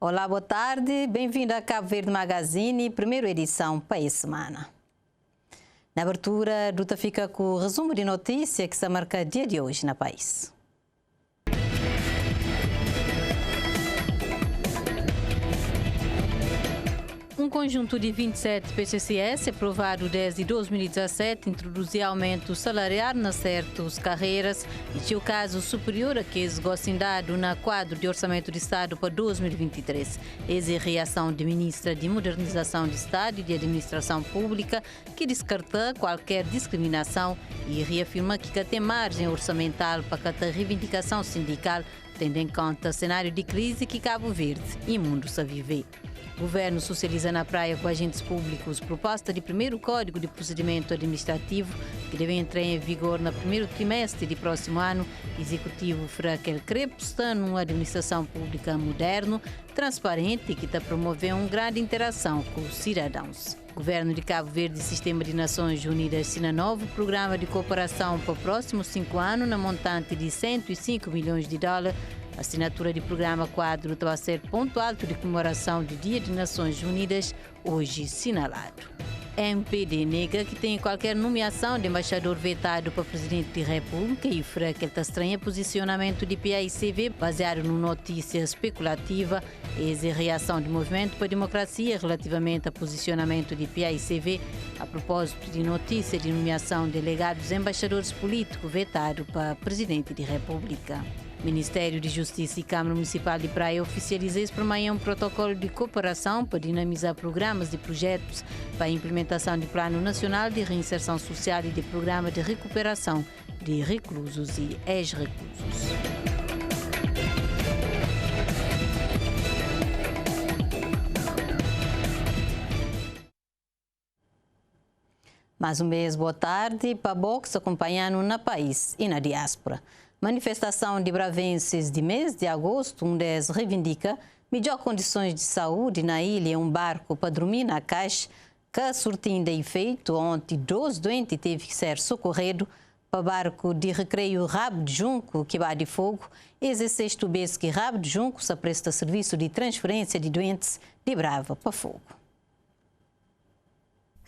Olá, boa tarde. Bem-vindo a Cabo Verde Magazine, primeira edição para esta semana. Na abertura, Duta fica com o resumo de notícia que se marca dia de hoje no país. Um conjunto de 27 PCCS, aprovado desde 2017, introduziu aumento salarial nas certas carreiras e tinha o caso superior a que gostem dado na quadro de Orçamento de Estado para 2023. Essa é a reação da Ministra de Modernização de Estado e de Administração Pública, que descarta qualquer discriminação e reafirma que tem margem orçamental para cada reivindicação sindical, tendo em conta o cenário de crise que Cabo Verde e mundo se vive. O governo socializa na praia com agentes públicos proposta de primeiro Código de Procedimento Administrativo que deve entrar em vigor no primeiro trimestre do próximo ano. Executivo Fraquel Crepes está numa administração pública moderno, transparente e que está promovendo uma grande interação com os cidadãos. O governo de Cabo Verde e Sistema de Nações Unidas assina novo programa de cooperação para os próximos 5 anos na montante de 105 milhões de dólares. A assinatura do programa quadro vai ser ponto alto de comemoração do Dia de Nações Unidas, hoje assinalado. A MPD nega que tem qualquer nomeação de embaixador vetado para Presidente da República e afirma que ele está estranho posicionamento de PAICV baseado numa notícia especulativa. Essa é a reação do Movimento para a Democracia relativamente ao posicionamento de PAICV a propósito de notícia de nomeação de delegados embaixadores políticos vetado para Presidente da República. Ministério de Justiça e Câmara Municipal de Praia oficializou por amanhã um protocolo de cooperação para dinamizar programas de projetos para a implementação do Plano Nacional de Reinserção Social e de Programa de Recuperação de Reclusos e Ex-Reclusos. Mais um mês, boa tarde, para Box acompanhando no país e na diáspora. Manifestação de bravenses de mês de agosto, um deles reivindica melhor condições de saúde na ilha e um barco para dormir na caixa, que surtindo de efeito, ontem 12 doentes teve que ser socorrido para barco de recreio Rabo de Junco, que vai de fogo. Esse sexto mês que Rabo de Junco se presta serviço de transferência de doentes de Brava para fogo.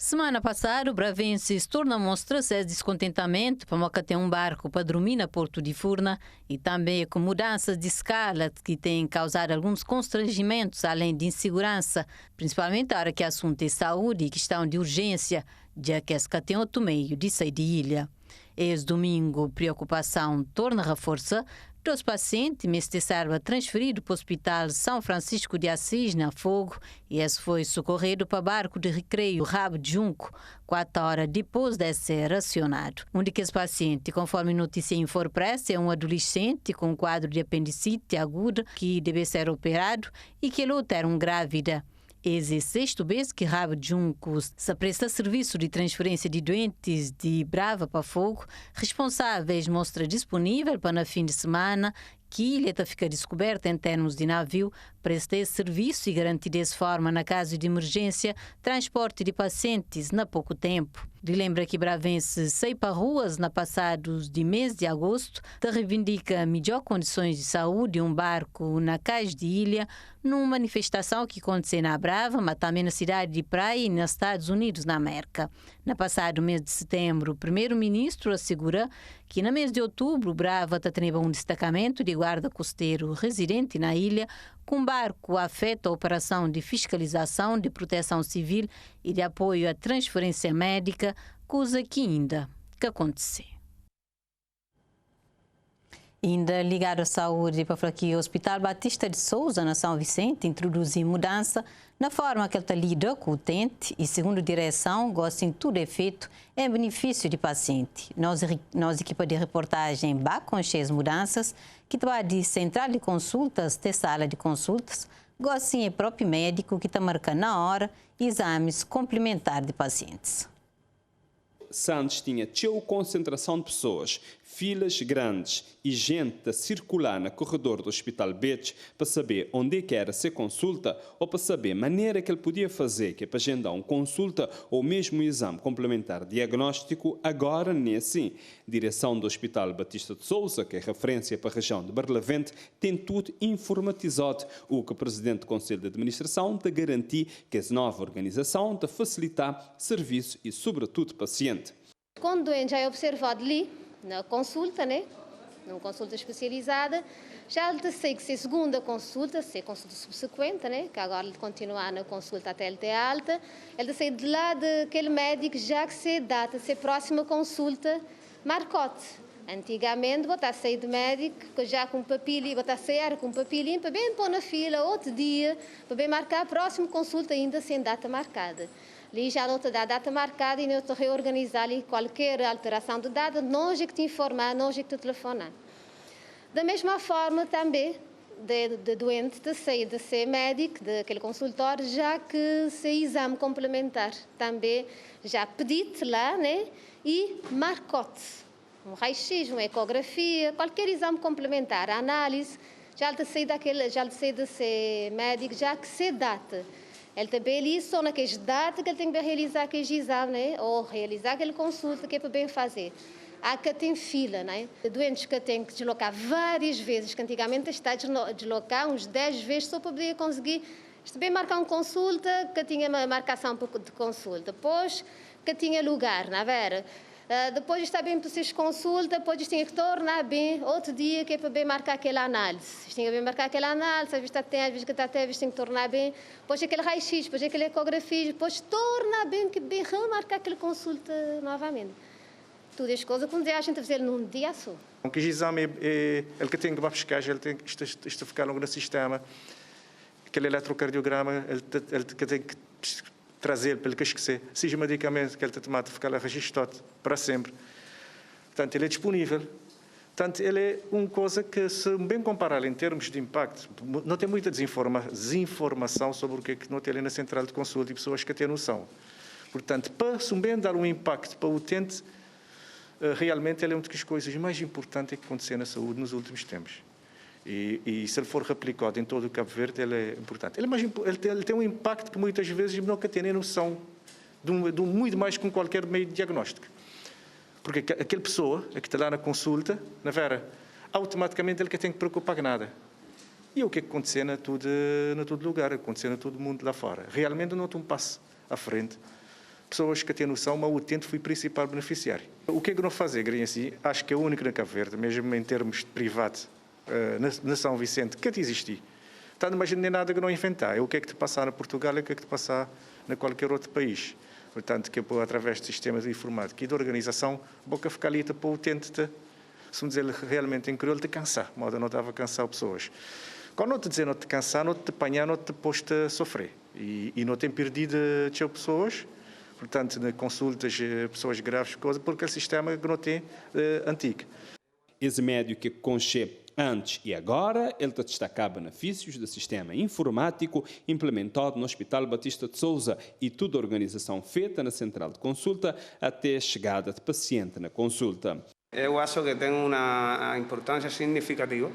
Semana passada, o bravenses torna a mostrar seu descontentamento para ter um barco para dormir na Porto de Furna e também com mudanças de escala que têm causado alguns constrangimentos, além de insegurança, principalmente a hora que o assunto é saúde e questão de urgência, já que esse tem outro meio de sair de ilha. Esse domingo, preocupação torna a reforçar. Dois pacientes serve transferido para o Hospital São Francisco de Assis, na Fogo, e esse foi socorrido para barco de recreio Rabo de Junco, 4 horas depois de ser acionado. Um desses pacientes, conforme notícia Infopress, é um adolescente com um quadro de apendicite aguda que deve ser operado e que luta era grávida. Esse é o sexto mês que Rabo de Junco se presta serviço de transferência de doentes de Brava para Fogo. Responsáveis mostra disponível para no fim de semana que ilha fica descoberta em termos de navio, prestar serviço e garantir dessa forma, na caso de emergência, transporte de pacientes na pouco tempo. Lembra que bravenses saem para ruas na passados de mês de agosto, reivindica melhor condições de saúde um barco na cais de ilha, numa manifestação que aconteceu na Brava, mas também na cidade de Praia e nos Estados Unidos, na América. No passado mês de setembro, o primeiro-ministro assegura que no mês de outubro, Brava está tendo um destacamento de guarda costeiro residente na ilha, com barco afeta a operação de fiscalização, de proteção civil e de apoio à transferência médica, coisa que ainda aconteceu. Ainda ligado à saúde, para falar que o Hospital Batista de Souza, na São Vicente, introduziu mudança na forma que ele lida com o utente e, segundo a direção, gosta em tudo é feito em benefício do paciente. Nós equipa de reportagem, com as mudanças, que vai de central de consultas até sala de consultas, gosta em próprio médico que está marcando na hora exames complementares de pacientes. Santos tinha concentração de pessoas, filas grandes e gente a circular no corredor do Hospital Beach para saber onde é que era ser consulta ou para saber a maneira que ele podia fazer que é para agendar uma consulta ou mesmo um exame complementar diagnóstico, agora nem assim. Direção do Hospital Batista de Souza, que é referência para a região de Barlavento, tem tudo informatizado, o que o Presidente do Conselho de Administração te garantir que essa nova organização te facilitar serviço e, sobretudo, paciente. Quando o doente já é observado ali, na consulta, né? Numa consulta especializada, já ele sei que se segunda consulta, se consulta subsequente, né? Que agora ele continuar na consulta até ele ter alta, ele sei de lá daquele médico já que se data, se próxima consulta, marcote. Antigamente, vou estar sair de médico, já com papilha, vou estar sair com papilhinho para bem pôr na fila, outro dia, para bem marcar a próxima consulta ainda sem data marcada. Ali já não te dá data marcada e não te reorganizar ali qualquer alteração de data, nós é que te informar, nós é que te telefonar. Da mesma forma também, de doente de sair de ser médico, daquele consultório, já que se exame complementar também, já pedi-te lá, né? E marcote. Um raio-x, uma ecografia, qualquer exame complementar, a análise, já te sair de ser médico, já que se data. Ele também ali só naqueles datas que ele tem que realizar aqueles exames, né? Ou realizar aquele consulta que é para bem fazer. Há que tem fila, né? Doentes que têm que deslocar várias vezes, que antigamente está a deslocar uns 10 vezes só para poder conseguir bem marcar uma consulta, que tinha uma marcação de consulta. Depois que tinha lugar, não é? Depois está bem para vocês consulta, depois tinha que tornar bem outro dia que é para bem marcar aquela análise. Tinha que bem marcar aquela análise, às vezes que está até, às vezes tem que tornar bem, depois aquele raio-x, depois aquele ecografia, depois torna bem que bem remarcar aquela consulta novamente. Todas as coisas como a gente fazer num dia só. O exame é ele que tem que buscar, ele tem que ficar no sistema, aquele eletrocardiograma, ele que tem que trazer para ele que esquecer, seja medicamento que ele tem tomado, ficar lá registrado para sempre. Portanto, ele é disponível. Portanto, ele é uma coisa que, se bem comparar em termos de impacto, não tem muita desinformação sobre o que é que não tem ali na central de consulta e pessoas que têm noção. Portanto, para bem dar um impacto para o utente, realmente ele é uma das coisas mais importantes que aconteceu na saúde nos últimos tempos. E se ele for replicado em todo o Cabo Verde, ele é importante. Ele tem um impacto que muitas vezes nunca tem nem noção de muito mais que qualquer meio de diagnóstico. Porque aquela pessoa que está lá na consulta, na vera, automaticamente ele que tem que preocupar com nada. E o que acontece na todo lugar, acontece na todo mundo lá fora. Realmente não tem um passo à frente. Pessoas que têm noção, mas o utente foi o principal beneficiário. O que é que não fazer, assim? Acho que é o único na Cabo Verde, mesmo em termos de privado, na São Vicente, que existe. Então, não imagino nem nada que não inventar. É o que é que te passar na Portugal, é o que é que te passar em qualquer outro país. Portanto, que através de sistemas informáticos e de organização, boca ficar ali para o utente, se me dizer realmente em crioulo, te cansar. Moda não estava a cansar pessoas. Quando não te dizer não te cansar, não te apanhar, não te posto a sofrer. E não tem perdido de pessoas, portanto, na consultas, pessoas graves, porque é o sistema que não tem antigo. Esse médio que conche antes e agora, ele te destaca benefícios do sistema informático implementado no Hospital Batista de Souza e toda a organização feita na central de consulta até a chegada de paciente na consulta. Eu acho que tem uma importância significativa,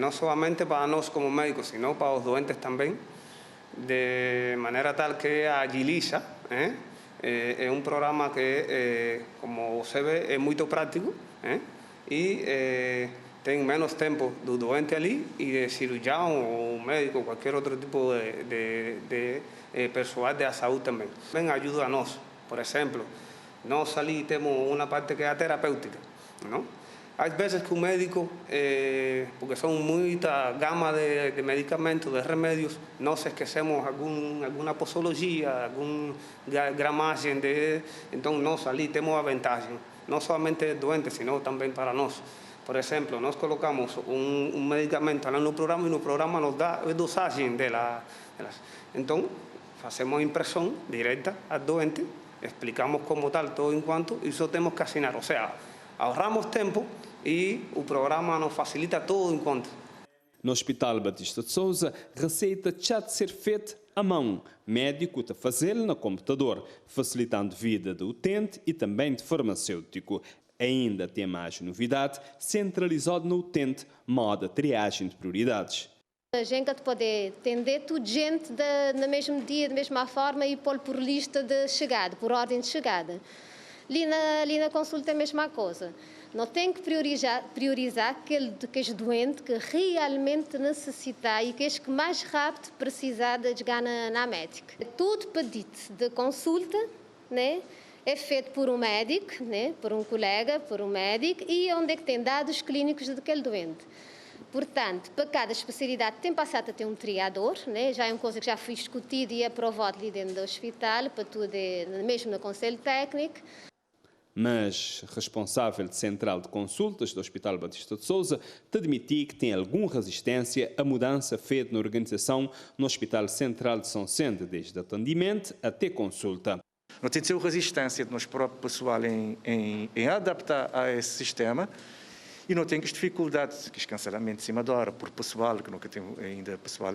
não somente para nós como médicos, sino para os doentes também, de maneira tal que agiliza. É um programa que, como você vê, é muito prático e tem menos tempo do doente ali e de cirurgião ou médico, qualquer outro tipo de pessoal da saúde também. Também ajuda a nós. Por exemplo, nós ali temos uma parte que é a terapêutica, não? Às vezes que o médico, porque são muita gama de medicamentos, de remédios, nós esquecemos alguma posologia, alguma gramagem, então nós ali temos a vantagem, não somente doentes, sino também para nós. Por exemplo, nós colocamos um medicamento lá no programa e no programa nos dá a dosagem delas. Então, fazemos a impressão direta ao doente, explicamos como tal todo enquanto e só temos que assinar. Ou seja, ahorramos tempo e o programa nos facilita todo enquanto. No Hospital Batista de Souza, receita já de ser feita à mão. Médico a fazê-lo no computador, facilitando a vida do utente e também de farmacêutico. Ainda tem mais novidade, centralizado no utente, modo triagem de prioridades. A gente pode atender tudo gente no mesmo dia, da mesma forma e pôr por lista de chegada, por ordem de chegada. Ali na consulta é a mesma coisa. Não tem que priorizar aqueles doentes que realmente necessitam e aqueles que mais rápido precisam de chegar na médica. Tudo pedido de consulta, né? É feito por um médico, né? Por um colega, por um médico, e onde é que tem dados clínicos daquele doente. Portanto, para cada especialidade tem passado a ter um triador, né? Já é uma coisa que já foi discutida e aprovada ali dentro do hospital, para tudo, mesmo no Conselho Técnico. Mas responsável de central de consultas do Hospital Batista de Souza te admitiu que tem alguma resistência à mudança feita na organização no Hospital Central de São Sende, desde atendimento até consulta. Não tem de ser resistência do nosso próprio pessoal em adaptar a esse sistema e não tem que dificuldades, que cancelamento de cima da hora, por pessoal, que nunca tem ainda pessoal,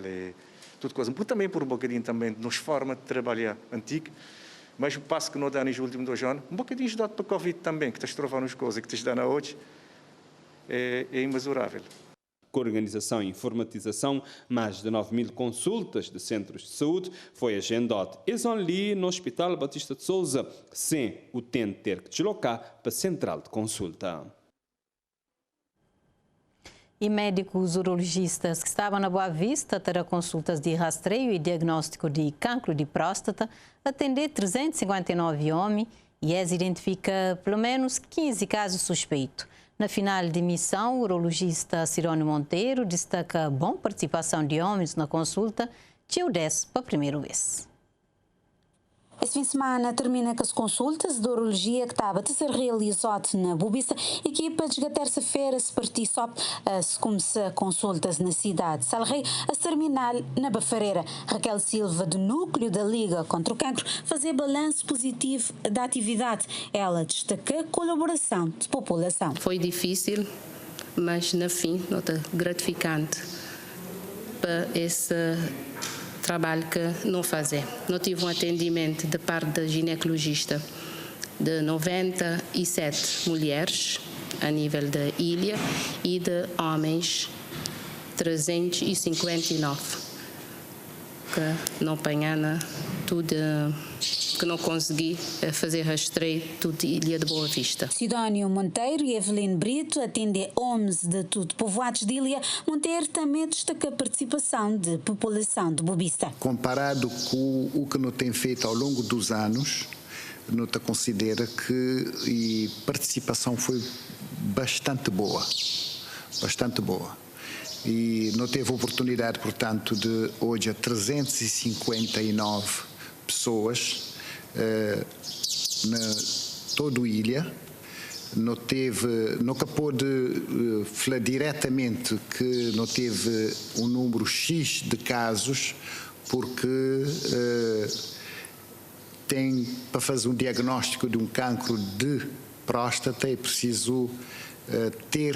tudo coisa, também por um bocadinho também de nos forma de trabalhar antigo. Mas o passo que não dá nos últimos 2 anos, um bocadinho ajudado para a Covid também, que estás trovando as coisas que estás dando hoje, é imensurável. Com a organização e informatização, mais de 9.000 consultas de centros de saúde foi agendado ali no Hospital Batista de Souza, sem o utente ter que deslocar para a central de consulta. E médicos urologistas que estavam na Boa Vista terão consultas de rastreio e diagnóstico de cancro de próstata, atender 359 homens e identifica pelo menos 15 casos suspeitos. Na final de missão, o urologista Cirone Monteiro destaca a boa participação de homens na consulta, que o 10 para a primeira vez. Esse fim de semana termina com as consultas de urologia que estava a ser realizado na Bubissa. A equipa de terça-feira se partiu só se começar consultas na cidade de Salrei, a terminar na Bafareira. Raquel Silva, do núcleo da Liga contra o Cancro, fazer balanço positivo da atividade. Ela destaca a colaboração de população. Foi difícil, mas no fim, nota gratificante para esse trabalho que não fazer. Não tive um atendimento de parte da ginecologista de 97 mulheres a nível da ilha e de homens 359 que não apanharam tudo, que não consegui fazer rastreio tudo ilha de Boa Vista. Sidónio Monteiro e Evelyn Brito atendem homens de tudo povoados de ilha. Monteiro também destaca a participação de população de Bubista. Comparado com o que não tem feito ao longo dos anos, nota considera que a participação foi bastante boa. E não teve oportunidade, portanto, de hoje a 359 pessoas na toda a ilha. Nunca pôde falar diretamente que não teve um número X de casos, porque tem para fazer um diagnóstico de um cancro de próstata é preciso ter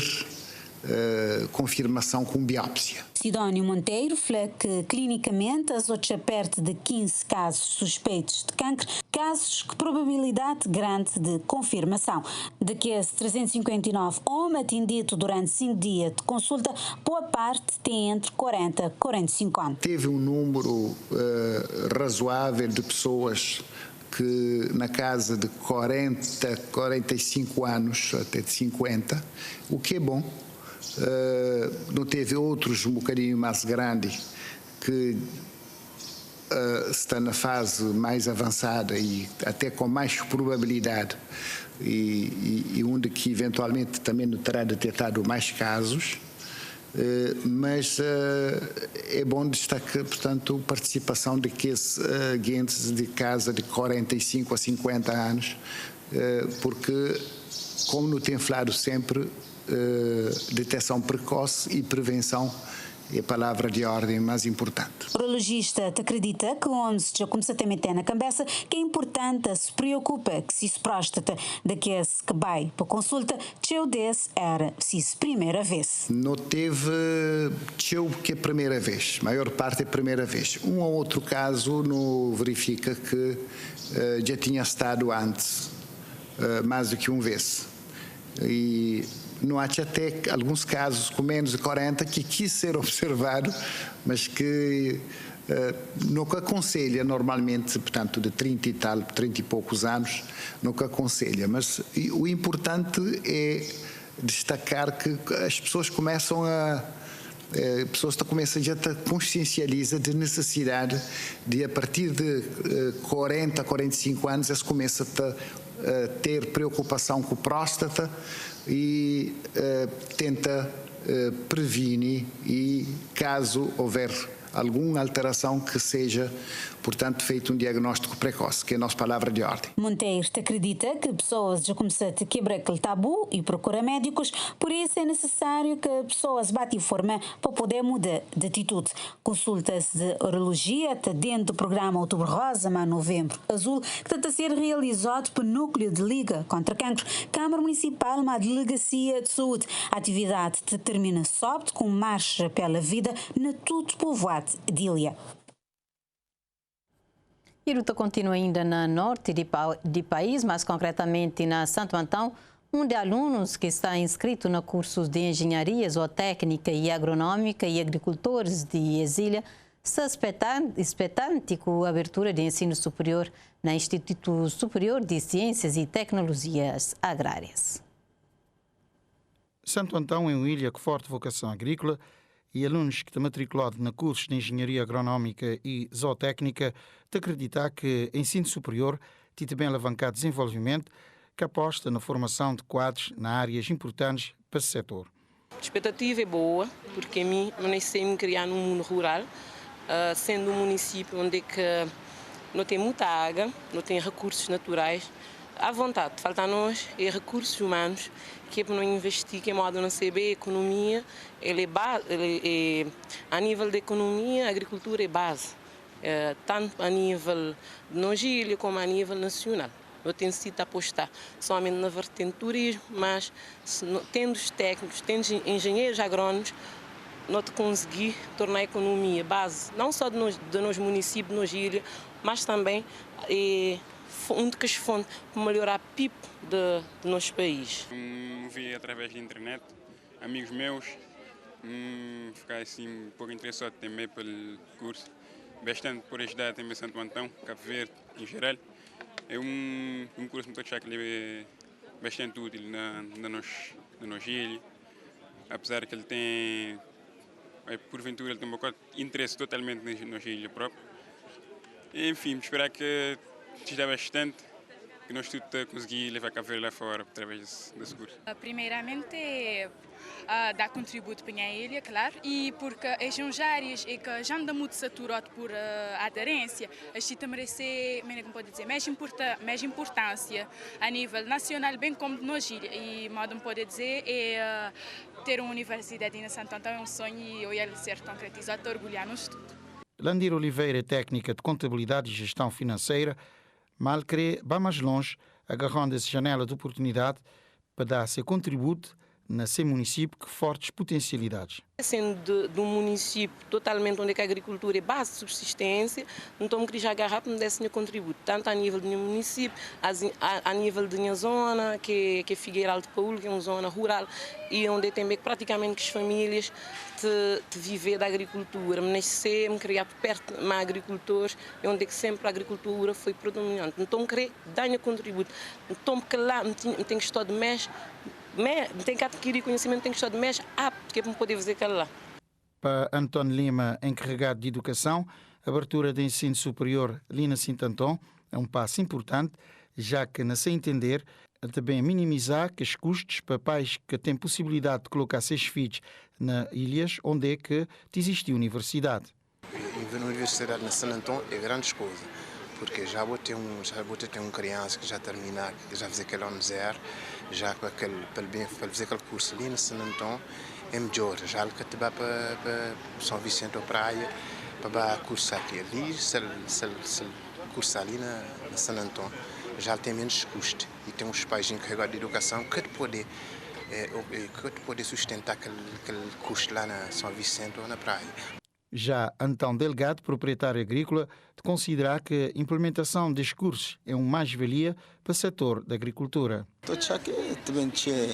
confirmação com biópsia. Sidónio Monteiro fala que clinicamente as outras perto de 15 casos suspeitos de cancro, casos com probabilidade grande de confirmação. De que esses 359 homens atendidos durante 5 dias de consulta, boa parte tem entre 40 e 45 anos. Teve um número razoável de pessoas que na casa de 40, 45 anos, até de 50, o que é bom. Não teve outros um bocadinho mais grande que está na fase mais avançada e até com mais probabilidade e onde que eventualmente também não terá detectado mais casos, mas é bom destacar, portanto, a participação de gente de casa de 45 a 50 anos, porque, como não tem falado sempre, detecção precoce e prevenção é a palavra de ordem mais importante. O urologista acredita que onde já começa a ter na cabeça que é importante se preocupa que se próstata daqueles que vai para consulta, teu desse era se primeira vez. Não teve teu que é a primeira vez, a maior parte é a primeira vez. Um ou outro caso não verifica que já tinha estado antes, mais do que uma vez. E não há até alguns casos com menos de 40 que quis ser observado, mas que no que aconselha normalmente, portanto, de 30 e poucos anos, no que aconselha. Mas o importante é destacar que as pessoas começam a consciencializa de necessidade de, a partir de 40, 45 anos, eles começam a ter preocupação com a próstata e tenta prevenir, e caso houver alguma alteração que seja, portanto, feito um diagnóstico precoce, que é a nossa palavra de ordem. Monteiro acredita que pessoas já começam a quebrar aquele tabu e procurar médicos, por isso é necessário que pessoas batem forma para poder mudar de atitude. Consultas de urologia está dentro do programa Outubro Rosa, mas Novembro Azul, que está a ser realizado pelo Núcleo de Liga contra Cancro, Câmara Municipal, uma Delegacia de Saúde. A atividade termina sábado com marcha pela vida na tudo povoado de Ilha. E a luta continua ainda na norte do país, mais concretamente na Santo Antão, onde alunos que estão inscritos no cursos de engenharia, zootécnica e agronômica e agricultores de Exília estão expectantes com a abertura de ensino superior no Instituto Superior de Ciências e Tecnologias Agrárias. Santo Antão é uma ilha com forte vocação agrícola e alunos que estão matriculados na cursos de engenharia agronómica e zootécnica te acreditar que ensino superior tem também alavancado desenvolvimento que aposta na formação de quadros nas áreas importantes para esse setor. A expectativa é boa, porque a mim não sei me criar num mundo rural, sendo um município onde que não tem muita água, não tem recursos naturais. À vontade, falta-nos recursos humanos que é para não investir, que é modo não saber economia, a nível de economia, a agricultura é base, tanto a nível de Nogília como a nível nacional. Eu tenho sido a apostar somente na vertente do turismo, mas tendo os técnicos, tendo engenheiros agrónomos, não te consegui tornar a economia base, não só de nos municípios de Nogília, mas também das fontes para melhorar a PIB do nosso país. Vi através da internet, amigos meus, fiquei assim um pouco interessado também pelo curso, bastante por ajudar também Santo Antão, Cabo Verde em geral. É um curso que eu acho que é bastante útil na nossa ilha, apesar que ele tem, porventura, ele tem um bocado de interesse totalmente na nossa ilha própria. Enfim, esperar que seja bastante, que nós tudo conseguimos levar a Cabo Verde lá fora através desse curso. Primeiramente, dar contributo para a ilha, claro, e porque as áreas é que já anda muito saturado por aderência, a gente merece, como pode dizer, mais importância a nível nacional, bem como de nós ilha. E modo pode dizer é ter uma universidade na Santo Antão é um sonho e eu ia ser concretizado, orgulhar-nos tudo. Landira Oliveira é técnica de contabilidade e gestão financeira, mal querer vai mais longe, agarrando essa janela de oportunidade para dar seu contributo nesse município com fortes potencialidades. Sendo de um município totalmente onde a agricultura é base de subsistência, então eu queria agarrar para me dar esse contributo, tanto a nível do meu município, a nível da minha zona, que é Figueiral de Paulo, que é uma zona rural, e onde também praticamente as famílias de viver da agricultura. Me nascer, me criar perto de agricultores, onde é que sempre a agricultura foi predominante. Então eu queria dar um contributo. Então porque lá me tem que estar de mês, tem que adquirir conhecimento, tem que estar de mês apto, que é para poder fazer aquilo lá. Para António Lima, encarregado de educação, a abertura de ensino superior ali na Santo Antão é um passo importante, já que, na seu entender, também minimizar que os custos para pais que têm possibilidade de colocar seus filhos nas ilhas onde é que existe universidade. Viver na universidade na Santo Antão é grande coisa, porque já vou ter uma criança que já terminar, que já fez aquele ano zero, já para fazer aquele curso ali na Santo Antão é melhor, já que te vai para São Vicente ou praia, para cursar aqui ali, se cursar ali na Santo Antão, já tem menos custo e tem uns pais encarregados de educação que te poder sustentar aquele custo lá na São Vicente ou na praia. Já Antão Delgado, proprietário agrícola, considera que a implementação destes cursos é uma mais-valia para o setor da agricultura. Estou que também tinha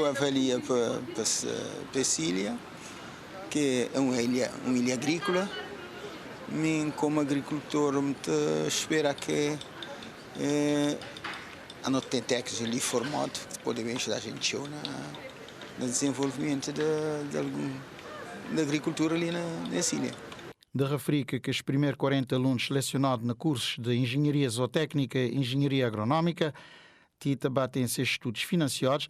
avalia para a Síria, que é uma ilha agrícola. Como agricultor, espero que não tem técnicos ali formados que podem ajudar a gente no desenvolvimento da agricultura ali na Síria. De referir que os primeiros 40 alunos selecionados na cursos de Engenharia Zootécnica e Engenharia Agronómica têm seus estudos financiados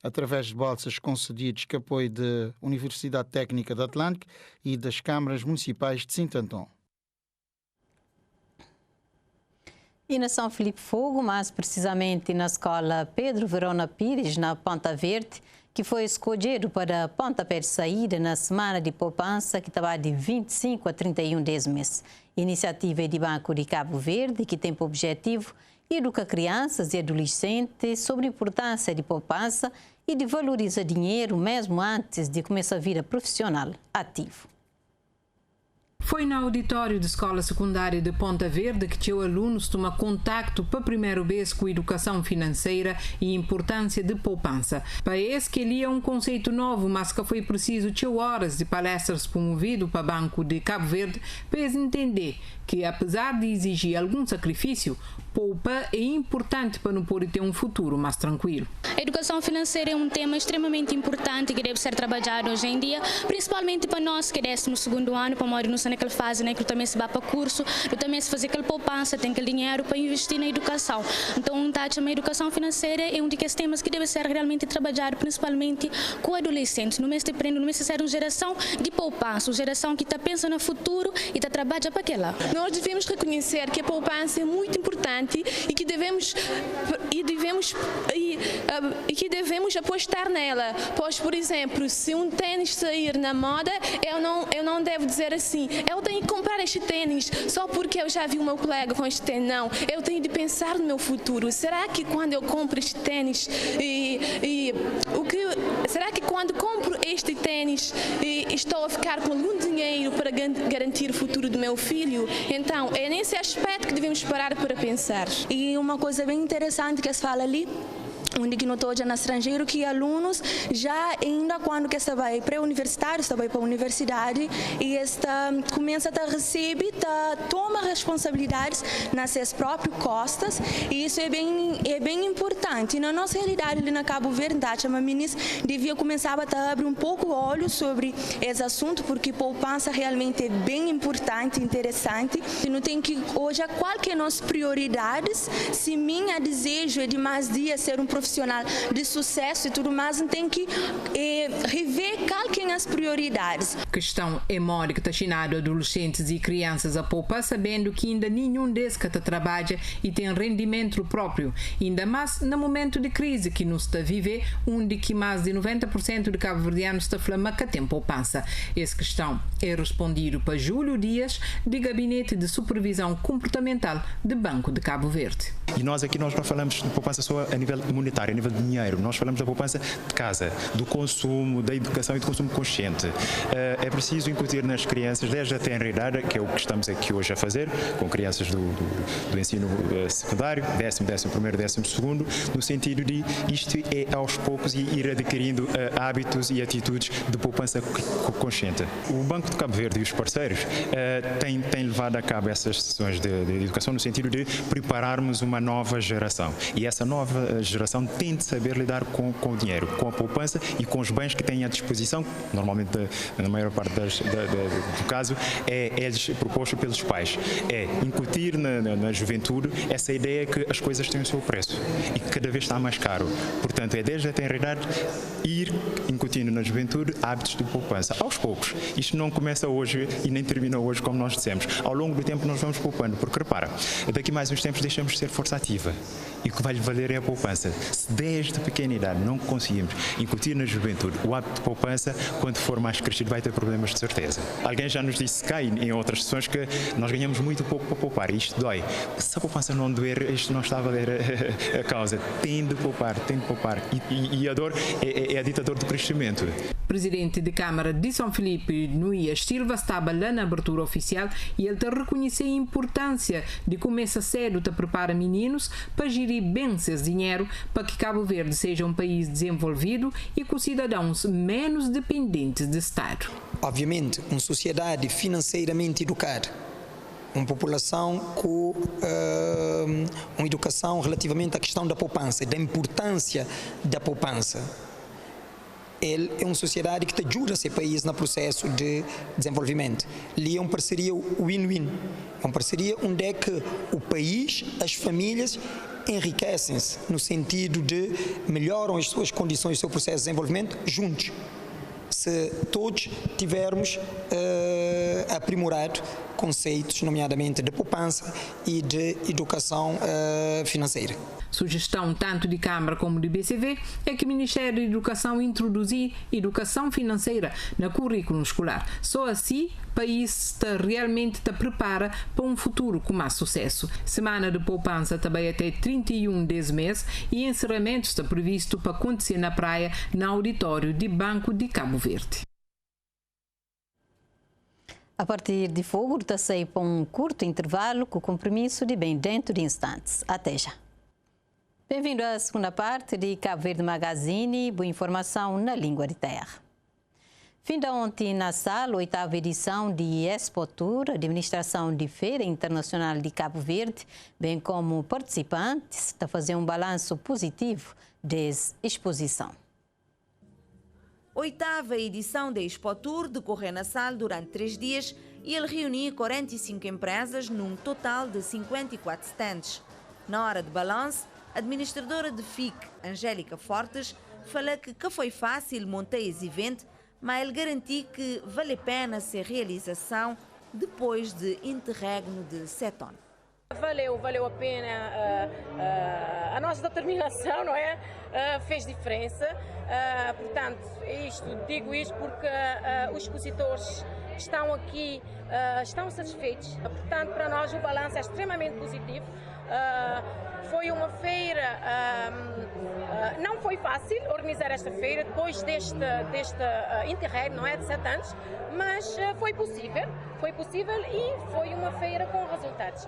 através de bolsas concedidas com apoio da Universidade Técnica de Atlântico e das câmaras municipais de Santo Antão. E na São Filipe Fogo, mais precisamente na escola Pedro Verona Pires, na Ponta Verde, que foi escolhido para pontapé de saída na semana de poupança, que estava de 25 a 31 desse mês. Iniciativa de Banco de Cabo Verde, que tem por objetivo educar crianças e adolescentes sobre a importância de poupança e de valorizar dinheiro mesmo antes de começar a vida profissional ativo. Foi no auditório da Escola Secundária de Ponta Verde que os alunos tomam contacto pela primeira vez com a educação financeira e a importância de poupança. Parece que ele é um conceito novo, mas que foi preciso 2 horas de palestras promovidas para o Banco de Cabo Verde para entender que, apesar de exigir algum sacrifício, poupar é importante para não poder ter um futuro mais tranquilo. A educação financeira é um tema extremamente importante que deve ser trabalhado hoje em dia, principalmente para nós que é 12º ano, para morar naquela fase, né, que também se vai para curso, também se fazer aquela poupança, tem aquele dinheiro para investir na educação. Então, a educação financeira é um dos temas que deve ser realmente trabalhado, principalmente com adolescentes. No mês de aprender, no mês de ser uma geração de poupança, uma geração que está pensando no futuro e está trabalhando para aquela. Nós devemos reconhecer que a poupança é muito importante e que devemos apostar nela. Pois, por exemplo, se um tênis sair na moda, eu não devo dizer assim, eu tenho que comprar este tênis só porque eu já vi o meu colega com este tênis. Não, eu tenho de pensar no meu futuro. Será que quando eu compro este tênis será que quando compro este tênis estou a ficar com algum dinheiro para garantir o futuro do meu filho? Então, é nesse aspecto que devemos parar para pensar. E uma coisa bem interessante que se fala ali, onde que notou já no estrangeiro, que alunos já ainda quando que está vai pré-universitário, está vai para a universidade e começa a receber, toma responsabilidades nas suas próprias costas, e isso é bem importante. E na nossa realidade ali na Cabo Verde, a ministra devia começar a abrir um pouco o olho sobre esse assunto, porque poupança realmente é bem importante, interessante. E não tem que hoje qual que é nossas prioridades, se minha desejo é de mais dias ser um profissional de sucesso e tudo mais, tem que rever qual que é as prioridades. A questão é maior que está ensinando adolescentes e crianças a poupar, sabendo que ainda nenhum deles que trabalha e tem rendimento próprio, ainda mais no momento de crise que nos está a viver, onde que mais de 90% de cabo-verdianos está falando que tem poupança. Essa questão é respondida para Júlio Dias, de Gabinete de Supervisão Comportamental do Banco de Cabo Verde. E nós aqui não falamos de poupança só a nível monetário, a nível de dinheiro. Nós falamos da poupança de casa, do consumo, da educação e do consumo consciente. É preciso incutir nas crianças, desde a tenra idade, que é o que estamos aqui hoje a fazer, com crianças do ensino secundário, 10º, 11º, 12º, no sentido de isto é aos poucos ir adquirindo hábitos e atitudes de poupança consciente. O Banco de Cabo Verde e os parceiros têm levado a cabo essas sessões de educação no sentido de prepararmos uma nova geração. E essa nova geração tem de saber lidar com o dinheiro, com a poupança e com os bens que têm à disposição, normalmente na maior parte do caso é proposto pelos pais. É incutir na juventude essa ideia que as coisas têm o seu preço e que cada vez está mais caro. Portanto, é desde a tenra idade ir incutindo na juventude hábitos de poupança. Aos poucos. Isto não começa hoje e nem termina hoje, como nós dissemos. Ao longo do tempo nós vamos poupando, porque repara, daqui mais uns tempos deixamos de ser força ativa. E o que vai lhe valer é a poupança. Se desde pequena idade não conseguimos incutir na juventude o hábito de poupança, quando for mais crescido vai ter problemas de certeza. Alguém já nos disse cá em outras sessões que nós ganhamos muito pouco para poupar e isto dói. Se a poupança não doer, isto não está a valer a causa. Tem de poupar. E a dor é a ditador do crescimento. Presidente de Câmara de São Filipe, Nuias Silva, estava lá na abertura oficial e ele te reconheceu a importância de começar cedo a preparar meninos para gerir bem seus dinheiro para que Cabo Verde seja um país desenvolvido e com cidadãos menos dependentes do Estado. Obviamente, uma sociedade financeiramente educada, uma população com uma educação relativamente à questão da poupança, da importância da poupança. Ele é uma sociedade que ajuda esse país no processo de desenvolvimento. Ali é uma parceria win-win. É uma parceria onde é que o país, as famílias enriquecem-se no sentido de melhoram as suas condições, o seu processo de desenvolvimento juntos. Se todos tivermos aprimorado conceitos, nomeadamente de poupança e de educação financeira. Sugestão tanto de Câmara como de BCV é que o Ministério da Educação introduzir educação financeira na currículo escolar. Só assim o país realmente te prepara para um futuro com mais sucesso. Semana de poupança também até 31 desse mês e encerramento está previsto para acontecer na praia, no auditório de Banco de Cabo Verde. A partir de fogo, está sair para um curto intervalo com compromisso de bem dentro de instantes. Até já. Bem-vindo à segunda parte de Cabo Verde Magazine, boa informação na língua de terra. Fim de ontem na sala, 8ª edição de Expotour, Administração de Feira Internacional de Cabo Verde, bem como participantes, está a fazer um balanço positivo dessa exposição. 8ª edição da Expotour decorreu na sala durante 3 dias e ele reuniu 45 empresas num total de 54 stands. Na hora de balanço, a administradora de FIC, Angélica Fortes, fala que foi fácil montar esse evento, mas ele garantiu que vale a pena ser realização depois de interregno de 7 anos. Valeu a pena a nossa determinação, não é? Fez diferença. Portanto, digo isto porque os expositores estão aqui, estão satisfeitos. Portanto, para nós o balanço é extremamente positivo. Foi uma feira, não foi fácil organizar esta feira depois deste interregno, não é, de 7 anos, mas foi possível e foi uma feira com resultados.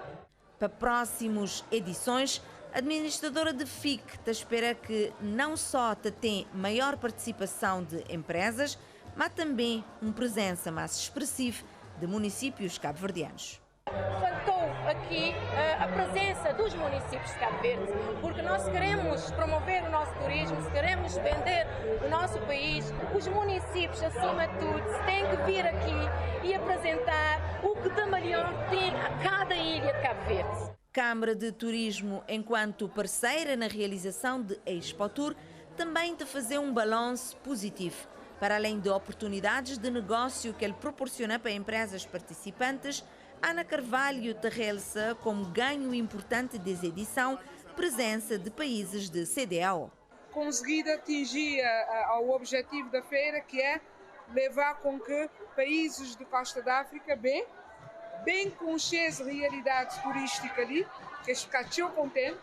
Para próximas edições, a administradora de FIC espera que não só tem maior participação de empresas, mas também uma presença mais expressiva de municípios cabo-verdianos. Faltou aqui a presença dos municípios de Cabo Verde, porque nós queremos promover o nosso turismo, se queremos vender o nosso país, os municípios, acima de tudo, têm que vir aqui e apresentar o que de melhor tem a cada ilha de Cabo Verde. Câmara de Turismo, enquanto parceira na realização de Expotour, também de fazer um balanço positivo. Para além de oportunidades de negócio que ele proporciona para empresas participantes, Ana Carvalho te realça como ganho importante dessa edição presença de países de CDAO. Conseguir atingir ao objetivo da feira, que é levar com que países de Costa da África bem conscientes da realidade turística ali, que ficar contente,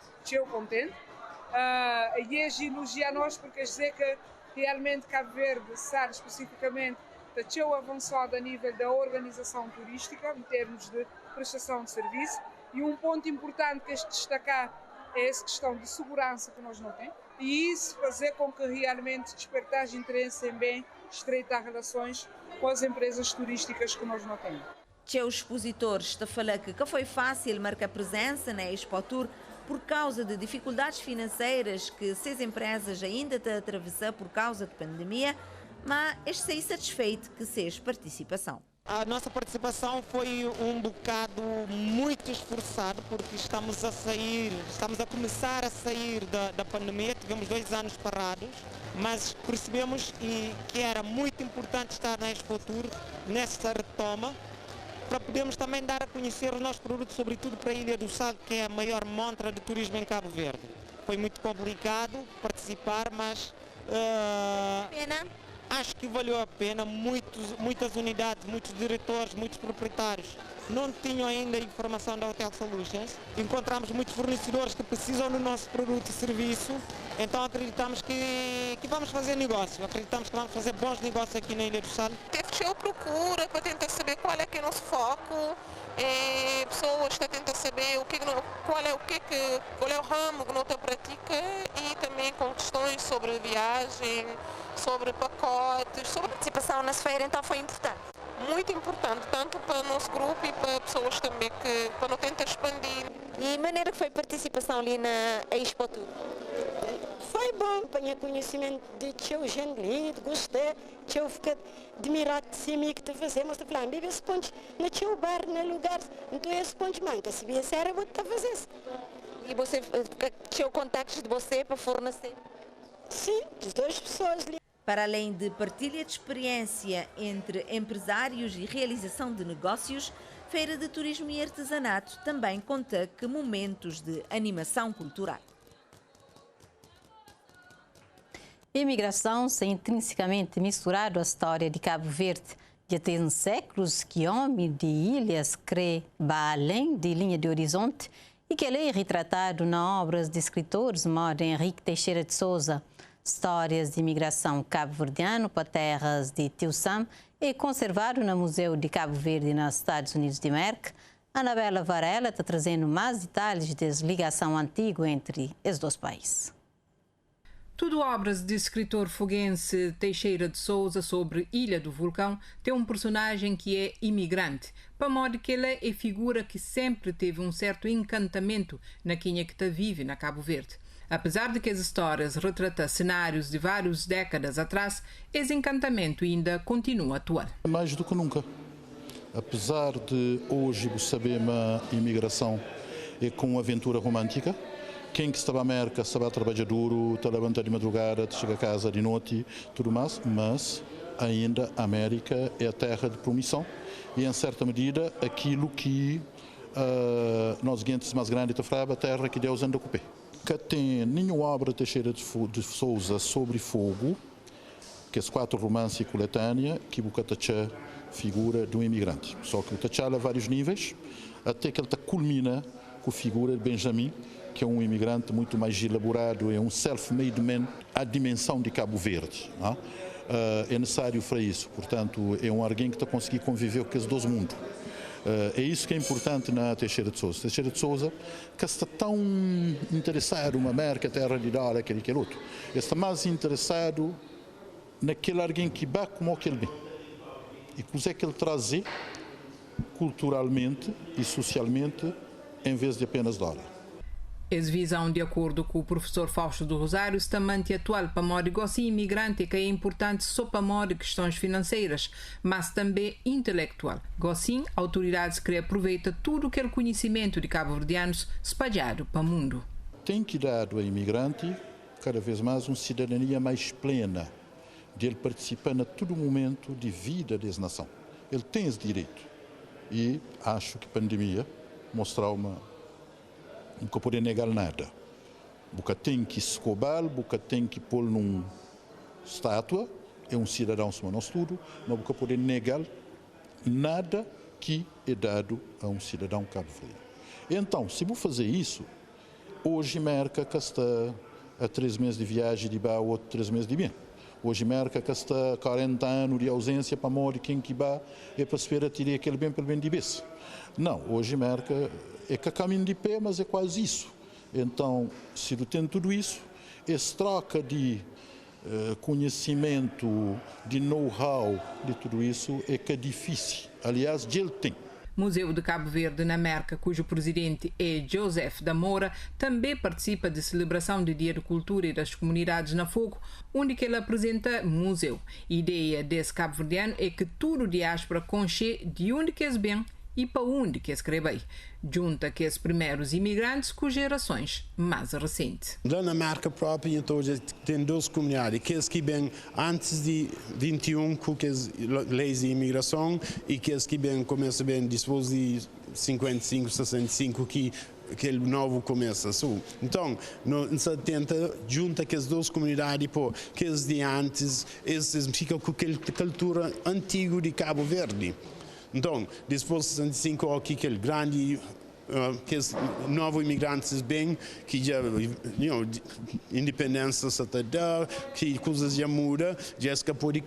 e elogiar nós porque quer dizer que realmente Cabo Verde, SAR especificamente, está avançado a nível da organização turística, em termos de prestação de serviço, e um ponto importante que este destacar é essa questão de segurança que nós não temos, e isso fazer com que realmente despertar interesse em bem estreitar relações com as empresas turísticas que nós não temos. Os expositores estão a falar que foi fácil marcar presença na Expotour por causa de dificuldades financeiras que essas empresas ainda estão a atravessar por causa da pandemia, mas estou satisfeito que seja participação. A nossa participação foi um bocado muito esforçado porque estamos a começar a sair da pandemia, tivemos 2 anos parados, mas percebemos que era muito importante estar na Expotour nessa retoma para podermos também dar a conhecer os nossos produtos, sobretudo para a Ilha do Sal, que é a maior montra de turismo em Cabo Verde. Foi muito complicado participar, mas acho que valeu a pena. Muitas unidades, muitos diretores, muitos proprietários não tinham ainda informação da Hotel Solutions. Encontramos muitos fornecedores que precisam do nosso produto e serviço, então acreditamos que vamos fazer negócio, acreditamos que vamos fazer bons negócios aqui na Ilha do Sal. Eu procuro para tentar saber qual é que é o nosso foco, pessoas que tentam saber qual é o ramo que não pratica e também com questões sobre viagem, sobre pacotes, sobre participação na feira, então foi importante. Muito importante, tanto para o nosso grupo e para pessoas também que para não tentar expandir. E a maneira que foi a participação ali na Expo Tour? Foi bom, apanhei conhecimento de teu gente lindo, gostei, teu fiquei admirado de si que te fazemos, te falando, bebê esse ponte no teu bar, no lugar, então esse ponte manca, se viesse era vou te fazer. E você, teu contactos de você para fornecer? Sim, de duas pessoas ali. Para além de partilha de experiência entre empresários e realização de negócios, Feira de Turismo e Artesanato também conta com momentos de animação cultural. A imigração se intrinsecamente misturado à história de Cabo Verde. Já tem séculos que homem de ilhas crê além de linha de horizonte e que ele é retratado nas obras de escritores como Henrique Teixeira de Souza. Histórias de imigração cabo-verdiano para terras de Tio Sam é conservado no Museu de Cabo Verde nos Estados Unidos de América. Anabela Varela está trazendo mais detalhes da ligação antiga entre os dois países. Tudo obras de escritor foguense Teixeira de Souza sobre Ilha do Vulcão tem um personagem que é imigrante, para modo que ele é figura que sempre teve um certo encantamento na quem que vive na Cabo Verde. Apesar de que as histórias retratam cenários de várias décadas atrás, esse encantamento ainda continua atual. Mais do que nunca. Apesar de hoje saber a imigração é com uma aventura romântica, quem que estava à América estava a trabalhar duro, está a levantar de madrugada, chega a casa de noite, tudo mais, mas ainda a América é a terra de promissão e, em certa medida, aquilo que nós gentes mais grandes da Fraba, a terra que Deus anda a ocupar. Que tem nenhuma obra de Teixeira de Souza sobre fogo, que as 4 romances e coletânea, que o Catachá figura de um imigrante. Só que o Tachá a vários níveis, até que ele culmina com a figura de Benjamin, que é um imigrante muito mais elaborado, é um self-made man, à dimensão de Cabo Verde. Não? É necessário para isso, portanto, é um alguém que está a conseguir conviver com os dois mundos. É isso que é importante na Teixeira de Souza. Teixeira de Souza, que está tão interessado na América, terra de dólar, aquele que é outro. Está mais interessado naquele alguém que vai como aquele bem. E o que ele traz culturalmente e socialmente, em vez de apenas dólar. Essa visão, de acordo com o professor Fausto do Rosário, está manter atual para modo negócio imigrante, que é importante só para modo questões financeiras, mas também intelectual. Gossim, autoridades que aproveitam tudo aquele conhecimento de cabo-verdianos espalhado para o mundo. Tem que dar ao imigrante, cada vez mais, uma cidadania mais plena, de ele participar a todo momento de vida dessa nação. Ele tem esse direito. E acho que a pandemia mostrou nunca poder negar nada. Nunca tem que escobar, nunca tem que pôr numa estátua, é um cidadão como nós tudo, mas nunca poder negar nada que é dado a um cidadão cabo-verdiano. Então, se vou fazer isso, hoje merca que está a 3 meses de viagem de bar, outro 3 meses de bem. Hoje merca que está a 40 anos de ausência para morrer quem que vai é para esperar tirar aquele bem pelo bem de vez. Não, hoje merca é que caminho de pé, mas é quase isso. Então, se tu tem tudo isso, essa troca de conhecimento, de know-how, de tudo isso, é que é difícil. Aliás, ele tem. Museu de Cabo Verde, na América, cujo presidente é Joseph da Moura, também participa da celebração do Dia de Cultura e das Comunidades na Fogo, onde ele apresenta museu. A ideia desse cabo-verdiano é que tudo diáspora conche de onde que é bem e para onde que escreve, junta que os primeiros imigrantes com gerações mais recentes. Lá na marca própria, então, já tem 2 comunidades, aqueles que vêm antes de 21, com as leis de imigração, e aqueles que começam bem depois de 55, 65, que aquele novo começa. Então, em 70, junta que as 2 comunidades, que eles de antes, eles ficam com aquela cultura antiga de Cabo Verde. Então, depois de 65 aqui, aquele grande que os novos imigrantes bem, que já, independência se dá, que coisas já mudam, já se pode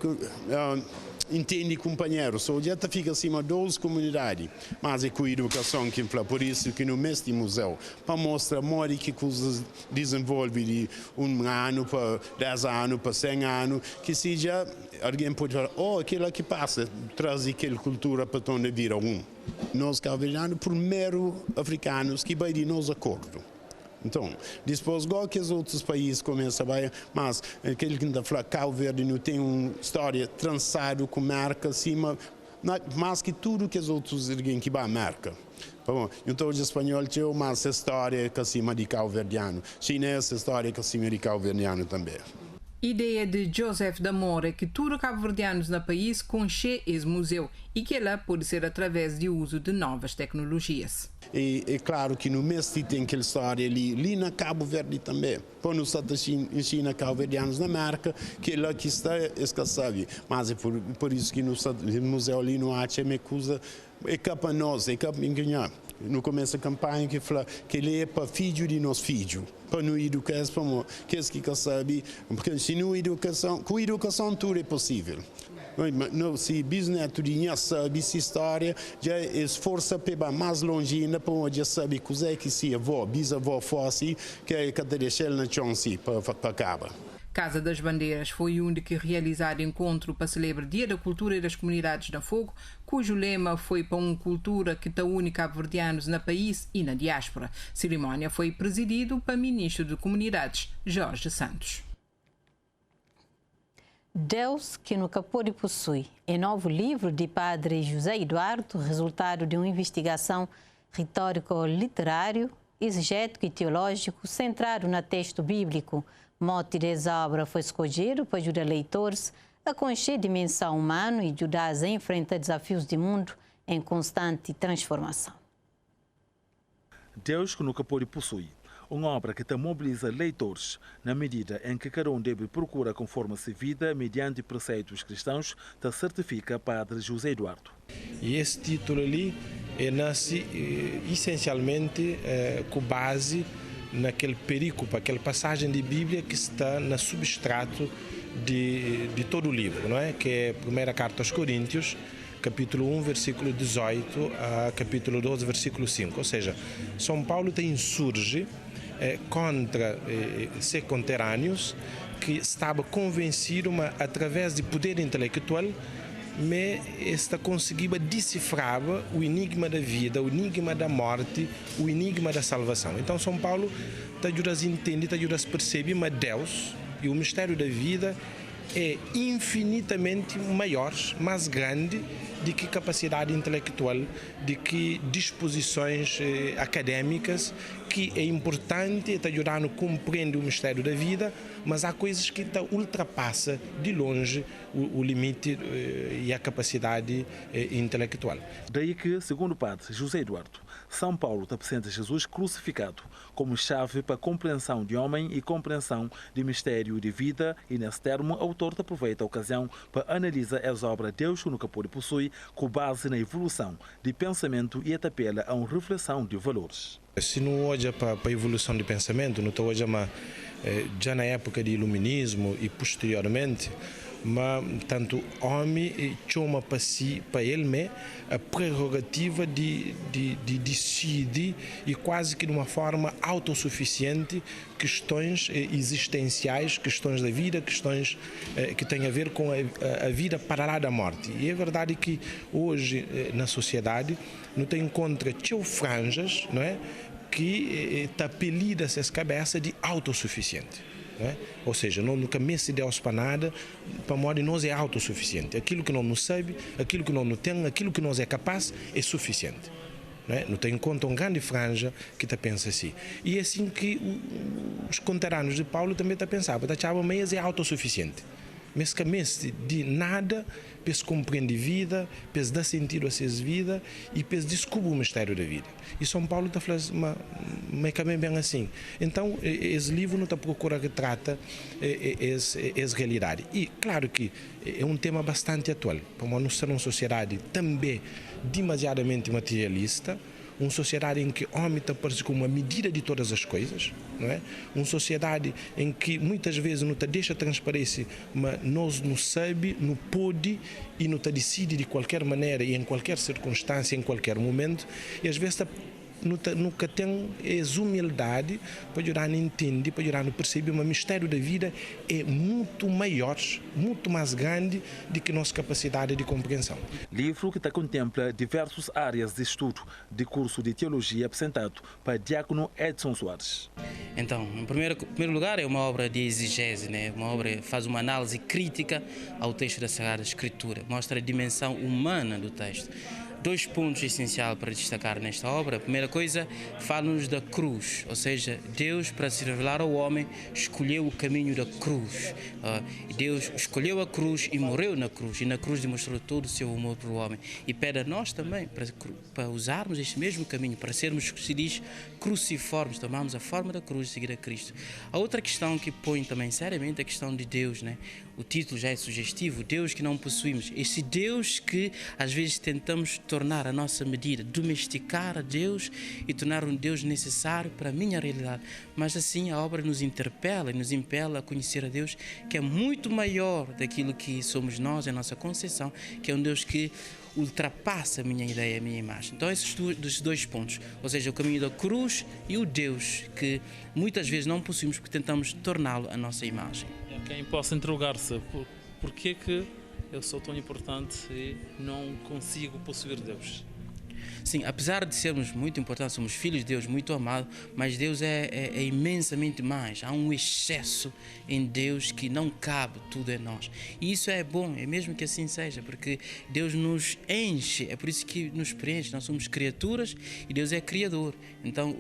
entende companheiro, só já fica acima das comunidades, mas é com a educação que fala, por isso que no mestre museu, para mostrar more que coisas desenvolve de 1 ano para 10 anos, para 100 anos, que seja, alguém pode falar, aquilo que passa, traz aquela cultura para onde vira Nós cabo-verdianos, primeiro africanos que vai de nós acordo. Então, depois, igual que os outros países começam a ver, mas aquele que está falando, Cabo Verde não tem uma história trançada com marca acima, mais que tudo que os outros alguém que vai a marca. Bom, então, o espanhol tem uma história que acima de Cabo Verdeano, chinês história que acima de Cabo Verdeano também. Ideia de Joseph Damore é que tudo cabo-verdianos no país conche esse museu e que ela pode ser através do uso de novas tecnologias. É claro que no mestre tem aquela história ali na Cabo Verde também. Quando nós ensina cabo-verdianos na marca, que é lá que está escassado. Mas é por isso que no museu ali no Ache me acusa, é para nós, é para enganar. No começo da campanha que fala que ele é para filho de nós filhos, para nos educar, que é que sabe, porque se não educação, com educação tudo é possível. Se bisneto de minha sabe essa história, já esforça para mais longe ainda para já saber coisa que se avó, bisavó fosse, que é que deixar na chance para acabar. Casa das Bandeiras foi onde que realizar encontro para celebrar Dia da Cultura e das Comunidades da Fogo, cujo lema foi para uma cultura que está une cabo-verdianos no país e na diáspora. A cerimónia foi presidido pelo Ministro de Comunidades, Jorge Santos. Deus que nunca pôde possui é novo livro de Padre José Eduardo, resultado de uma investigação retórico-literário, exegético e teológico centrado no texto bíblico. Mote dessa obra foi escolhido para ajudar leitores a conhecer a dimensão humana e ajudar a enfrentar desafios do mundo em constante transformação. Deus que nunca pôde possui. Uma obra que te mobiliza leitores na medida em que cada um deve procurar conformar-se vida mediante preceitos cristãos, te certifica Padre José Eduardo. E esse título ali nasce essencialmente com base naquele perícope, aquela passagem de Bíblia que está no substrato de todo o livro, não é? Que é a primeira carta aos Coríntios, capítulo 1, versículo 18 a capítulo 12, versículo 5. Ou seja, São Paulo insurge contra seus conterrâneos que estava convencido, através de poder intelectual, mas esta conseguia decifrar o enigma da vida, o enigma da morte, o enigma da salvação. Então São Paulo te ajuda a entender, te ajuda a perceber, mas Deus e o mistério da vida é infinitamente maior, mais grande do que capacidade intelectual, de que disposições acadêmicas, que é importante te ajudar a compreender o mistério da vida, mas há coisas que ultrapassam de longe o limite e a capacidade intelectual. Daí que, segundo o Padre José Eduardo, São Paulo apresenta Jesus crucificado como chave para a compreensão de homem e compreensão de mistério de vida, e nesse termo o autor aproveita a ocasião para analisar as obras Deus que nunca pôde possuir com base na evolução de pensamento e apela a uma reflexão de valores. Se não olha para a evolução de pensamento, não olha já na época de iluminismo e posteriormente, mas tanto homem chama para si, para ele mesmo, a prerrogativa de decidir e quase que de uma forma autossuficiente questões existenciais, questões da vida, questões que têm a ver com a vida para lá da morte. E é verdade que hoje na sociedade não tem encontra franjas, não é, que está apelida essa cabeça de autossuficiente. É? Ou seja, não nunca me se Deus para nada, para modo nós é autossuficiente. Aquilo que não sabe, aquilo que não tem, aquilo que nós é capaz é suficiente. Não tem em conta uma grande franja que está pensa assim. E é assim que os conterrâneos de Paulo também está a pensar, mas é autossuficiente. mas que de nada, para compreender a vida, para dar sentido a sua vida e para descobrir o mistério da vida. E São Paulo está falando, mas também bem assim. Então, esse livro não está procurando que trata essa realidade. E, claro que é um tema bastante atual. Para nós ser uma sociedade também demasiadamente materialista, uma sociedade em que o homem está parece como uma medida de todas as coisas, não é? Uma sociedade em que muitas vezes não te deixa transparecer, mas nós não sabe, não pode e não te decide de qualquer maneira e em qualquer circunstância, em qualquer momento, e às vezes nunca tem essa humildade para ajudar a entender, para ajudar a perceber, mas o mistério da vida é muito maior, muito mais grande do que a nossa capacidade de compreensão. Livro que contempla diversas áreas de estudo de curso de teologia apresentado para Diácono Edson Soares. Então, em primeiro lugar, é uma obra de exegese, né? Uma obra que faz uma análise crítica ao texto da Sagrada Escritura, mostra a dimensão humana do texto. 2 pontos essenciais para destacar nesta obra. A primeira coisa, fala-nos da cruz, ou seja, Deus, para se revelar ao homem, escolheu o caminho da cruz. Deus escolheu a cruz e morreu na cruz, e na cruz demonstrou todo o seu amor para o homem. E pede a nós também para usarmos este mesmo caminho, para sermos, se diz, cruciformes, tomarmos a forma da cruz e seguir a Cristo. A outra questão que põe também seriamente é a questão de Deus, né? O título já é sugestivo, Deus que não possuímos. Esse Deus que às vezes tentamos tornar a nossa medida, domesticar a Deus e tornar um Deus necessário para a minha realidade. Mas assim a obra nos interpela e nos impela a conhecer a Deus que é muito maior daquilo que somos nós, a nossa concepção, que é um Deus que ultrapassa a minha ideia, a minha imagem. Então esses 2 pontos, ou seja, o caminho da cruz e o Deus que muitas vezes não possuímos porque tentamos torná-lo a nossa imagem. Quem possa interrogar-se por que eu sou tão importante e não consigo possuir Deus? Sim, apesar de sermos muito importantes, somos filhos de Deus, muito amados, mas Deus é imensamente mais. Há um excesso em Deus que não cabe tudo em nós. E isso é bom, é mesmo que assim seja, porque Deus nos enche, é por isso que nos preenche. Nós somos criaturas e Deus é criador. Então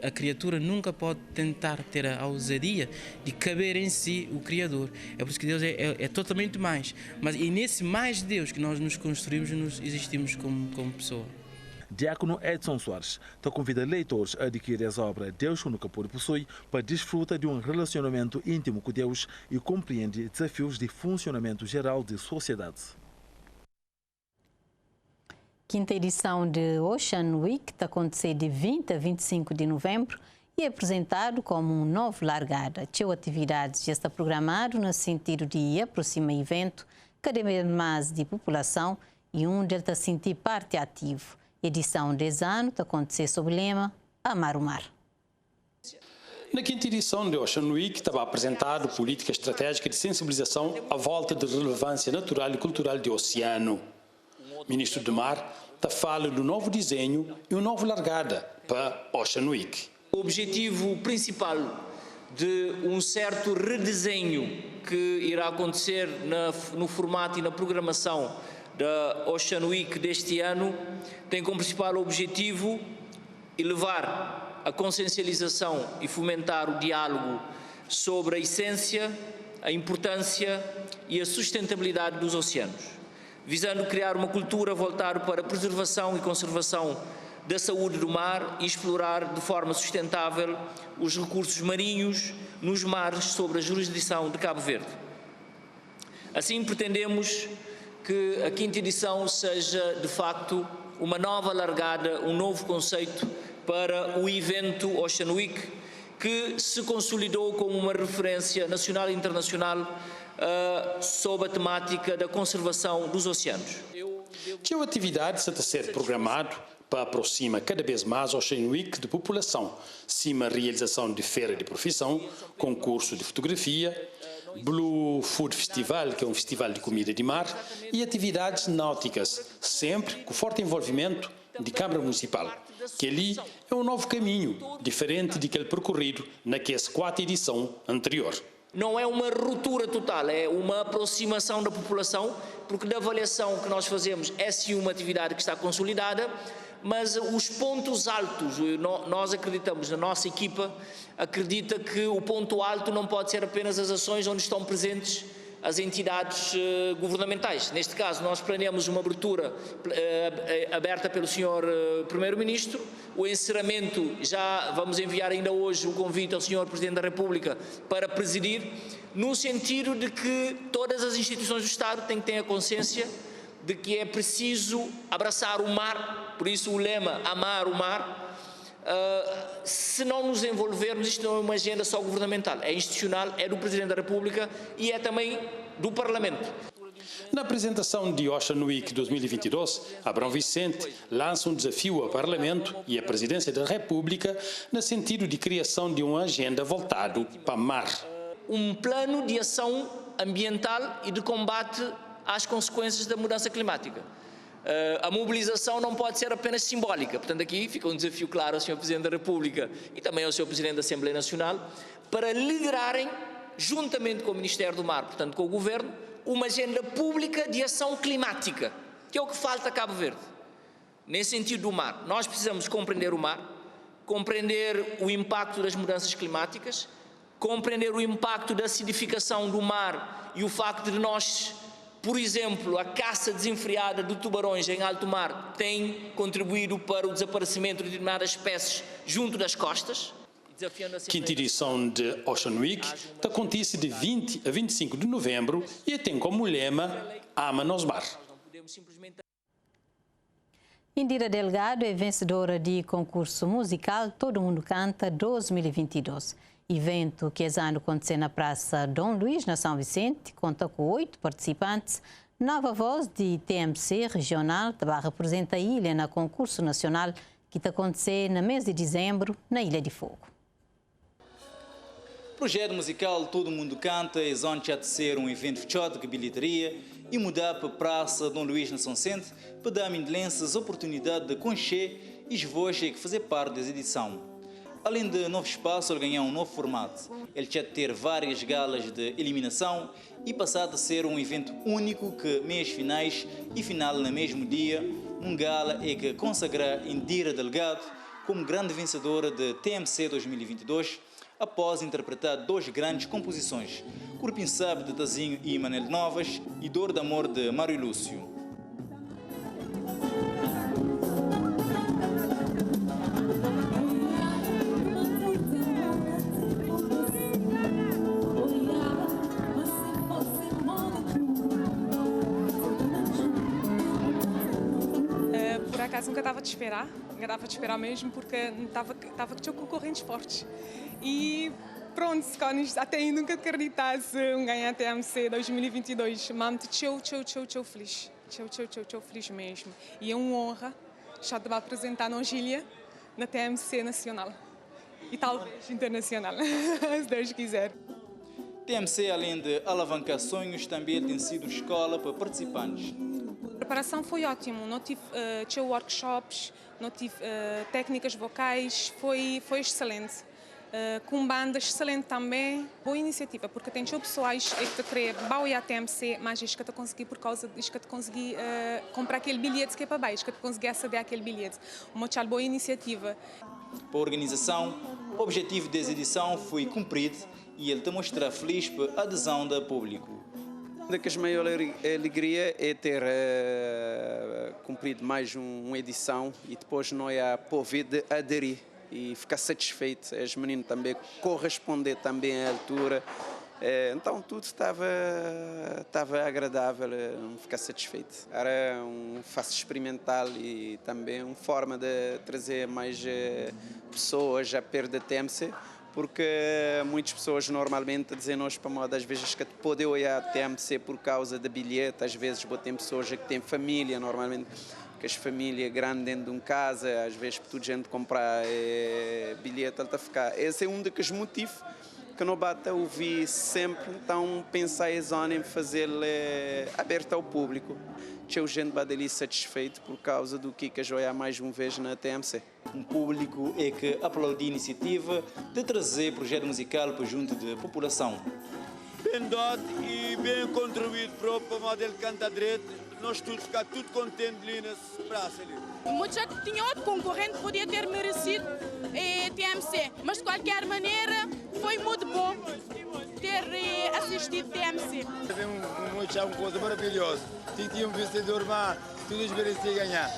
a criatura nunca pode tentar ter a ousadia de caber em si o Criador. É por isso que Deus é totalmente mais. E nesse mais de Deus que nós nos construímos e nos existimos como pessoa. Diácono Edson Soares convida leitores a adquirir essa obra Deus que nunca pôde possuir para desfrutar de um relacionamento íntimo com Deus e compreende desafios de funcionamento geral de sociedade. Quinta edição de Ocean Week está acontecendo de 20 a 25 de novembro e é apresentado como um novo largada. Teu atividades já está programado no sentido de aproximar o evento cada vez mais de população e onde ele está sentir parte ativa. Edição desse ano está acontecendo sob o lema Amar o Mar. Na quinta edição de Ocean Week estava apresentado política estratégica de sensibilização à volta da relevância natural e cultural do oceano. O ministro do Mar está falando do novo desenho e uma nova largada para Ocean Week. O objetivo principal de um certo redesenho que irá acontecer no formato e na programação da Ocean Week deste ano tem como principal objetivo elevar a consciencialização e fomentar o diálogo sobre a essência, a importância e a sustentabilidade dos oceanos, visando criar uma cultura voltada para a preservação e conservação da saúde do mar e explorar de forma sustentável os recursos marinhos nos mares sob a jurisdição de Cabo Verde. Assim, pretendemos que a quinta edição seja, de facto, uma nova largada, um novo conceito para o evento Ocean Week, que se consolidou como uma referência nacional e internacional sob a temática da conservação dos oceanos. A atividade está a ser programado para aproximar cada vez mais Ocean Week de população, cima a realização de feira de profissão, concurso de fotografia, Blue Food Festival, que é um festival de comida de mar, e atividades náuticas, sempre com forte envolvimento de Câmara Municipal, que ali é um novo caminho, diferente daquele percorrido naquela 4ª edição anterior. Não é uma ruptura total, é uma aproximação da população, porque da avaliação que nós fazemos é sim uma atividade que está consolidada, mas os pontos altos, nós acreditamos, na nossa equipa, acredita que o ponto alto não pode ser apenas as ações onde estão presentes as entidades governamentais. Neste caso, nós planeamos uma abertura aberta pelo Sr. Primeiro-Ministro. O encerramento, já vamos enviar ainda hoje o convite ao Sr. Presidente da República para presidir, no sentido de que todas as instituições do Estado têm que ter a consciência de que é preciso abraçar o mar, por isso o lema Amar o Mar. Se não nos envolvermos, isto não é uma agenda só governamental, é institucional, é do Presidente da República e é também do Parlamento. Na apresentação de Ocean Week 2022, Abrão Vicente lança um desafio ao Parlamento e à Presidência da República no sentido de criação de uma agenda voltada para o mar. Um plano de ação ambiental e de combate às consequências da mudança climática. A mobilização não pode ser apenas simbólica, portanto aqui fica um desafio claro ao Sr. Presidente da República e também ao Sr. Presidente da Assembleia Nacional para liderarem, juntamente com o Ministério do Mar, portanto com o Governo, uma agenda pública de ação climática, que é o que falta a Cabo Verde. Nesse sentido do mar, nós precisamos compreender o mar, compreender o impacto das mudanças climáticas, compreender o impacto da acidificação do mar e o facto de nós, por exemplo, a caça desenfreada de tubarões em alto mar tem contribuído para o desaparecimento de determinadas espécies junto das costas. Quinta edição de Ocean Week acontece de 20 a 25 de novembro e tem como lema Ama-nos Mar. Indira Delgado é vencedora de concurso musical Todo Mundo Canta 2022. Evento que esse ano aconteceu na Praça Dom Luís, na São Vicente, conta com 8 participantes. Nova voz de TMC regional que vai representar a ilha na concurso nacional que está acontecendo no mês de dezembro na Ilha de Fogo. O projeto musical Todo Mundo Canta é onde de ser um evento fechado de bilheteria e mudar para a Praça Dom Luís na São Vicente para dar a mindelenses a oportunidade de conhecer e esvojar que fazer parte dessa edição. Além de novo espaço, ele ganhou um novo formato. Ele tinha de ter várias galas de eliminação e passar a ser um evento único que meias finais e final no mesmo dia, um gala é que consagra Indira Delgado como grande vencedora de TMC 2022 após interpretar 2 grandes composições, Corpinho Sabe de Tazinho e Manel Novas e Dor de Amor de Mário Lúcio. Por acaso nunca estava a te esperar mesmo, porque estava com concorrentes fortes. E pronto, até nunca acreditasse um ganhar TMC 2022. Mas estou feliz. Estou feliz mesmo. E é uma honra já te apresentar na Ilha, na TMC nacional. E talvez internacional, se Deus quiser. TMC, além de alavancar sonhos, também tem sido escola para participantes. A preparação foi ótima, não tive workshops, não tive técnicas vocais, foi excelente. Com bandas, excelente também. Boa iniciativa, porque tem pessoas que querem ir à TMC, mas que te consegui por causa disso, que te consegui comprar aquele bilhete que é para baixo, que te consegui aceder àquele bilhete. Uma boa iniciativa. Para a organização, o objetivo dessa edição foi cumprido e ele te mostra feliz pela adesão do público. A que a maior alegria é ter cumprido mais uma edição e depois nós poder aderir e ficar satisfeito. As meninas também corresponder também à altura. Então tudo estava agradável, ficar satisfeito. Era uma fase experimental e também uma forma de trazer mais pessoas a perto da TMC. Porque muitas pessoas normalmente dizem-nos para moda, às vezes que podem olhar a TMC por causa da bilhete, às vezes tem pessoas que têm família, normalmente que as famílias grandes dentro de uma casa, às vezes toda gente comprar bilhete, está a ficar. Esse é um dos motivos que não bate a ouvir sempre, então pensar em fazer aberto ao público. Tinha gente ali satisfeito por causa do que a joia mais uma vez na TMC. Um público é que aplaude a iniciativa de trazer projeto musical para junto da população. Bem dado e bem contribuído para o modelo Canta Direito, nós todos ficamos tudo contentes ali nessa praça ali. Já que tinha outro concorrente que podia ter merecido TMC, mas de qualquer maneira foi muito bom ter assistido TMC. Foi uma coisa maravilhosa. Tinha um vencedor, mas todos mereciam ganhar.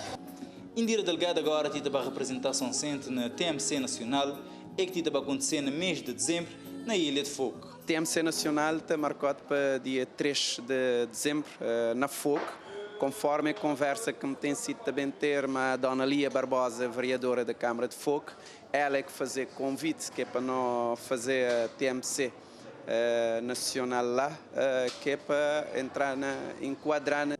Indira Delgado agora tem a representação Sente na TMC Nacional, é que vai acontecer no mês de dezembro na Ilha de Fogo. TMC Nacional está marcado para dia 3 de dezembro na Fogo, conforme a conversa que me tem sido também ter a Dona Lia Barbosa, vereadora da Câmara de Fogo. Ela é que fazer convite, que é para nós fazer a TMC Nacional lá, que é para entrar enquadrar na